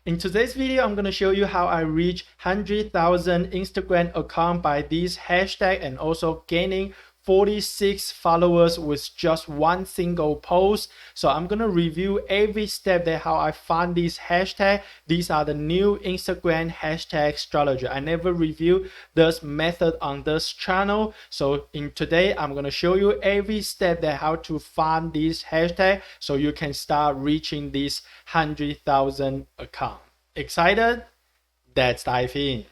In today's video, I'm going to show you how I reach 100,000 Instagram account by this hashtag and also gaining 46 followers with just one single post. So I'm going to review every step that how I found this hashtag. These are the new Instagram hashtag strategy. I never reviewed this method on this channel. So in today, I'm going to show you every step that how to find this hashtag so you can start reaching this 100,000 account. Excited? Let's dive in.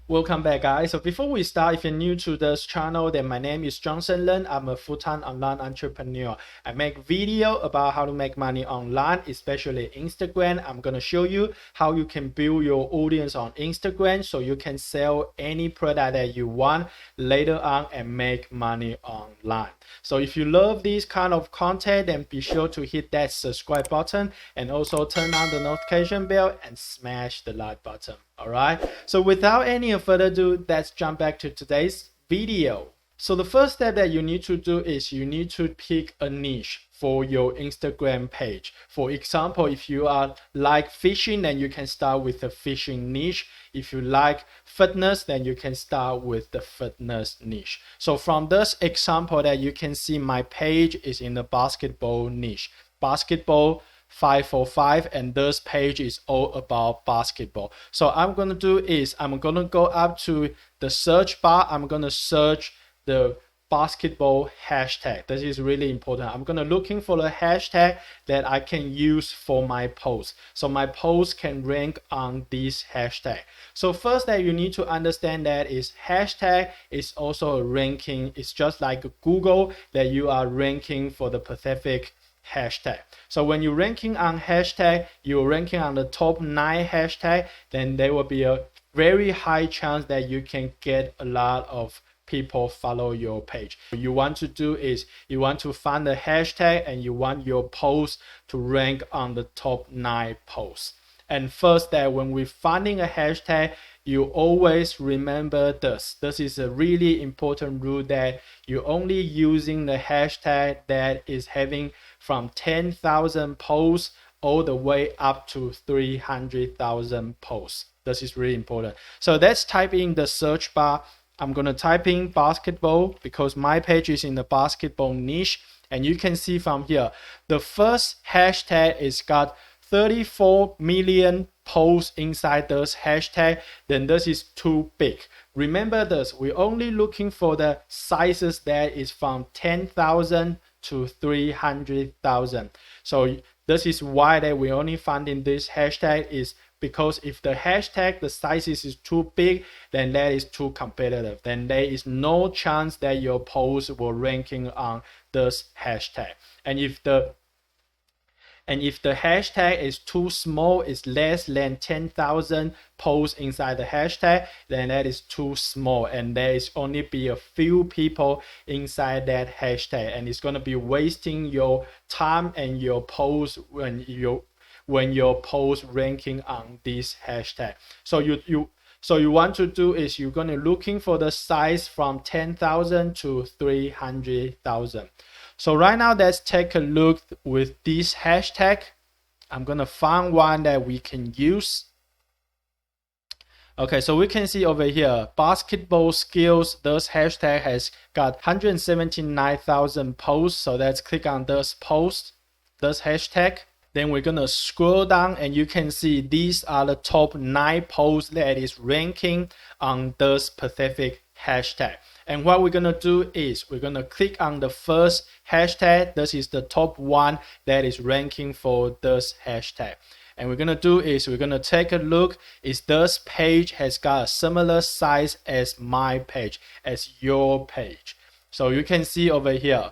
Welcome back, guys. So before we start, if you're new to this channel, then my name is Johnson Lin. I'm a full-time online entrepreneur. I make video about how to make money online, especially Instagram. I'm going to show you how you can build your audience on Instagram so you can sell any product that you want later on and make money online. So if you love this kind of content, then be sure to hit that subscribe button and also turn on the notification bell and smash the like button. Alright, so without any further ado, let's jump back to today's video. So the first step that you need to do is you need to pick a niche for your Instagram page. For example, if you are like fishing, then you can start with the fishing niche. If you like fitness, then you can start with the fitness niche. So from this example that you can see, my page is in the basketball niche. Basketball 545, and this page is all about basketball. So I'm going to do is I'm going to go up to the search bar. I'm going to search the basketball hashtag. This is really important. I'm going to looking for the hashtag that I can use for my post. So my post can rank on this hashtag. So first that you need to understand that is hashtag is also a ranking. It's just like Google that you are ranking for the specific hashtag. So when you're ranking on hashtag, you're ranking on the top 9 hashtag, then there will be a very high chance that you can get a lot of people follow your page. What you want to do is you want to find the hashtag and you want your post to rank on the top 9 posts. And first that when we're finding a hashtag, you always remember this. This is a really important rule that you're only using the hashtag that is having from 10,000 posts all the way up to 300,000 posts. This is really important. So let's type in the search bar. I'm going to type in basketball because my page is in the basketball niche. And you can see from here, the first hashtag is got 34 million posts inside this hashtag, then this is too big. Remember this, we're only looking for the sizes that is from 10,000 to 300,000. So this is why that we only finding this hashtag is because if the hashtag, the sizes is too big, then that is too competitive. Then there is no chance that your post will ranking on this hashtag. And if the hashtag is too small, it's less than 10,000 posts inside the hashtag, then that is too small and there is only be a few people inside that hashtag, and it's going to be wasting your time and your post when your post ranking on this hashtag. So you want to do is you're going to looking for the size from 10,000 to 300,000. So right now, let's take a look with this hashtag. I'm going to find one that we can use. Okay, so we can see over here, basketball skills, this hashtag has got 179,000 posts. So let's click on this post, this hashtag. Then we're going to scroll down and you can see these are the top 9 posts that is ranking on this specific hashtag. And what we're going to do is we're going to click on the first hashtag. This is the top one that is ranking for this hashtag. And we're going to do is we're going to take a look is this page has got a similar size as my page, as your page. So you can see over here,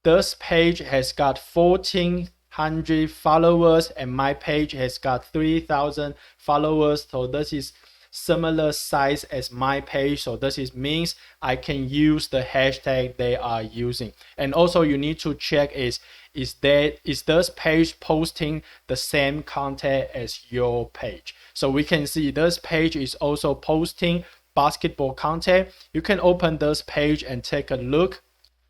this page has got 1,400 followers and my page has got 3,000 followers. So this is similar size as my page, so this is means I can use the hashtag they are using. And also you need to check is this page posting the same content as your page. So we can see this page is also posting basketball content, you can open this page and take a look.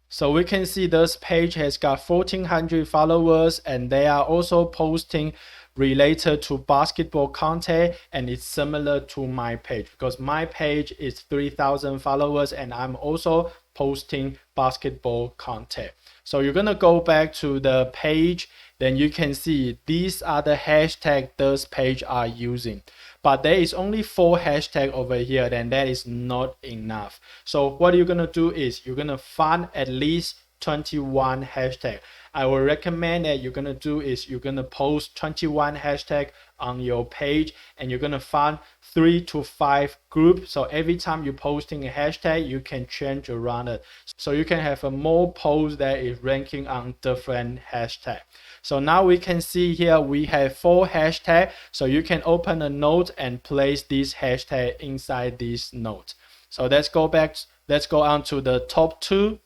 So we can see this page has got 1,400 followers, and they are also posting related to basketball content, and it's similar to my page because my page is 3,000 followers and I'm also posting basketball content. So you're gonna go back to the page, then you can see these are the hashtags this page are using. But there is only 4 hashtags over here, then that is not enough. So what you're gonna do is you're gonna find at least 21 hashtags. I will recommend that you're gonna do is you're gonna post 21 hashtags on your page, and you're gonna find 3 to 5 groups. So every time you're posting a hashtag, you can change around it. So you can have a more post that is ranking on different hashtags. So now we can see here we have 4 hashtags. So you can open a note and place this hashtag inside this note. So let's go back. Let's go on to the top 2.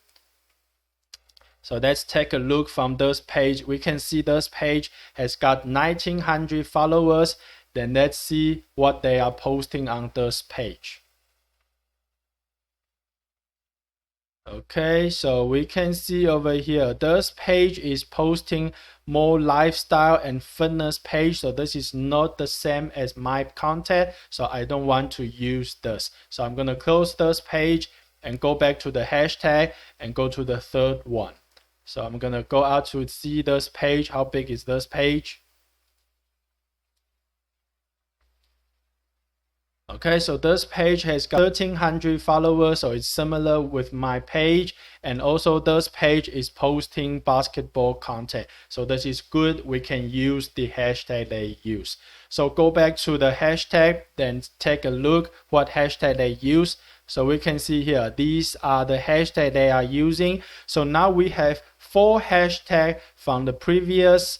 So let's take a look from this page. We can see this page has got 1,900 followers. Then let's see what they are posting on this page. Okay, so we can see over here, this page is posting more lifestyle and fitness page. So this is not the same as my content. So I don't want to use this. So I'm going to close this page and go back to the hashtag and go to the third one. So I'm gonna go out to see this page. How big is this page? Okay, so this page has got 1,300 followers, so it's similar with my page. And also this page is posting basketball content. So this is good. We can use the hashtag they use. So go back to the hashtag, then take a look what hashtag they use. So we can see here, these are the hashtags they are using. So now we have 4 hashtags from the previous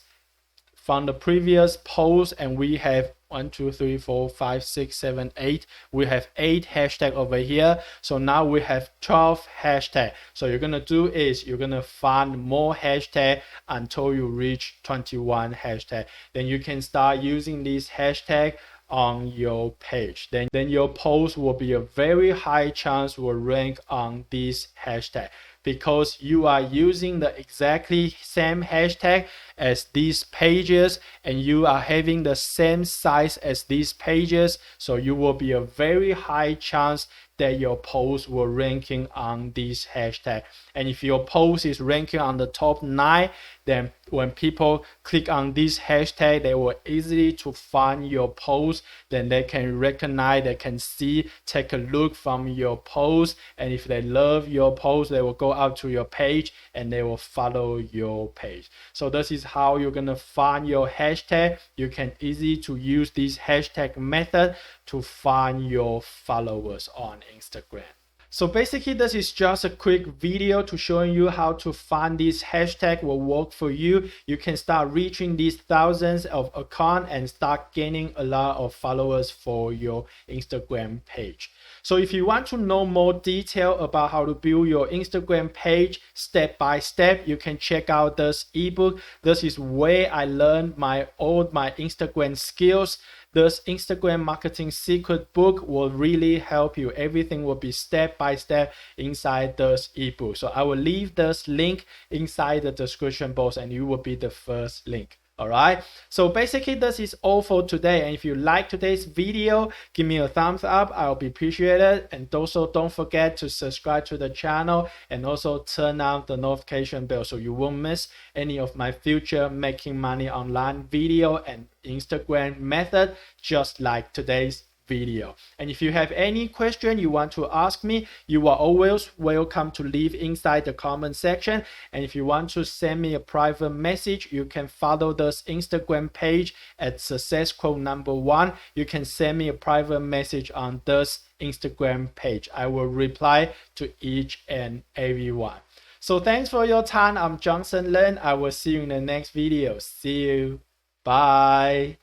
post, and we have 1, 2, 3, 4, 5, 6, 7, 8. We have 8 hashtags over here. So now we have 12 hashtags. So you're gonna do is you're gonna find more hashtags until you reach 21 hashtags. Then you can start using these hashtags on your page. Then your post will be a very high chance will rank on this hashtag, because you are using the exactly same hashtag as these pages, and you are having the same size as these pages. So you will be a very high chance that your post will ranking on this hashtag. And if your post is ranking on the top 9, then when people click on this hashtag, they will easily to find your post. Then they can recognize, they can see, take a look from your post. And if they love your post, they will go out to your page and they will follow your page. So this is how you're gonna find your hashtag. You can easily to use this hashtag method to find your followers on Instagram. So basically this is just a quick video to showing you how to find this hashtag will work for you. You can start reaching these thousands of accounts and start gaining a lot of followers for your Instagram page. So if you want to know more detail about how to build your Instagram page step by step, you can check out this ebook. This is where I learned all my Instagram skills. This Instagram marketing secret book will really help you. Everything will be step by step inside this ebook. So I will leave this link inside the description box, and you will be the first link. Alright, so basically this is all for today, and if you like today's video, give me a thumbs up. I'll be appreciated. And also don't forget to subscribe to the channel and also turn on the notification bell so you won't miss any of my future making money online video and Instagram method just like today's video. And if you have any question you want to ask me, you are always welcome to leave inside the comment section. And if you want to send me a private message, you can follow this Instagram page at Success Quote number 1. You can send me a private message on this Instagram page. I will reply to each and every one. So thanks for your time. I'm Johnson Lin. I will see you in the next video. See you. Bye.